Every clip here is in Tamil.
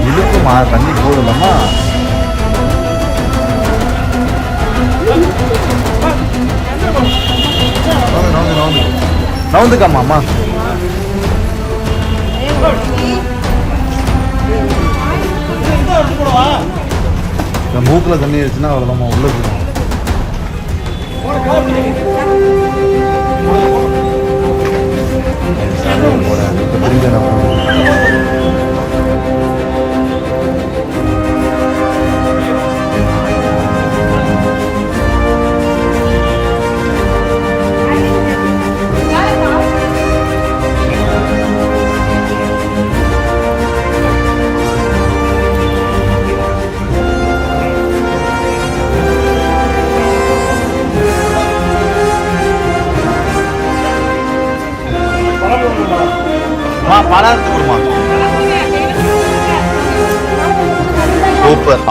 இருக்குமா தண்ணி போதும்மா. நவுந்துக்காமா அம்மா. மூக்குல தண்ணி ஆயிடுச்சுன்னா அவ்வளோதாம்மா உள்ள போகும்.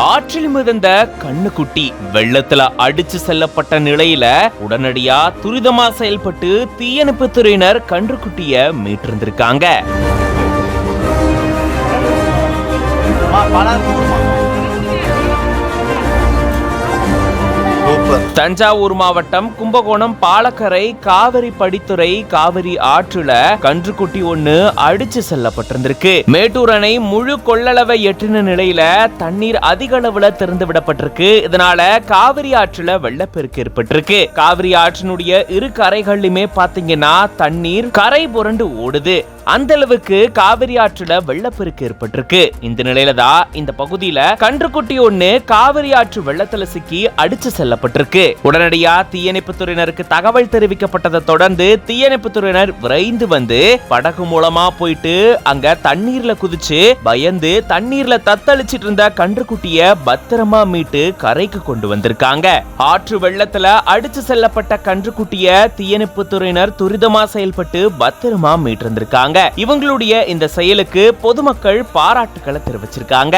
ஆற்றில் மிதந்த கண்ணுக்குட்டி வெள்ளத்துல அடிச்சு செல்லப்பட்ட நிலையில உடனடியா துரிதமா செயல்பட்டு தீயணைப்பு துறையினர் கன்றுக்குட்டிய மீட்டிருந்திருக்காங்க. தஞ்சாவூர் மாவட்டம் கும்பகோணம் பாலக்கரை காவிரி படித்துறை காவிரி ஆற்றுல கன்றுக்குட்டி ஒண்ணு அடிச்சு செல்லப்பட்டிருந்திருக்கு. மேட்டூர் அணை முழு கொள்ளளவை எட்டின நிலையில தண்ணீர் அதிக அளவுல திறந்து விடப்பட்டிருக்கு. இதனால காவிரி ஆற்றுல வெள்ளப்பெருக்கு ஏற்பட்டிருக்கு. காவிரி ஆற்றினுடைய இரு கரைகளிலுமே பாத்தீங்கன்னா தண்ணீர் கரை புரண்டு ஓடுது. அந்த அளவுக்கு காவிரி ஆற்றுல வெள்ளப்பெருக்கு ஏற்பட்டிருக்கு. இந்த நிலையில தான் இந்த பகுதியில கன்றுக்குட்டி ஒண்ணு காவிரி ஆற்று வெள்ளத்துல சிக்கி அடிச்சு செல்லப்பட்டிருக்கு. உடனடியா தீயணைப்பு துறையினருக்கு தகவல் தெரிவிக்கப்பட்டதை தொடர்ந்து தீயணைப்பு துறையினர் விரைந்து வந்து படகு மூலமா போயிட்டு அங்க தண்ணீர்ல குதிச்சு பயந்து தண்ணீர்ல தத்தளிச்சிட்டு இருந்த கன்றுக்குட்டிய பத்திரமா மீட்டு கரைக்கு கொண்டு வந்திருக்காங்க. ஆற்று வெள்ளத்துல அடிச்சு செல்லப்பட்ட கன்றுக்குட்டிய தீயணைப்பு துறையினர் துரிதமா செயல்பட்டு பத்திரமா மீட்டிருந்திருக்காங்க. இவங்களுடைய இந்த செயலுக்கு பொதுமக்கள் பாராட்டுக்களை தெரிவிச்சிருக்காங்க.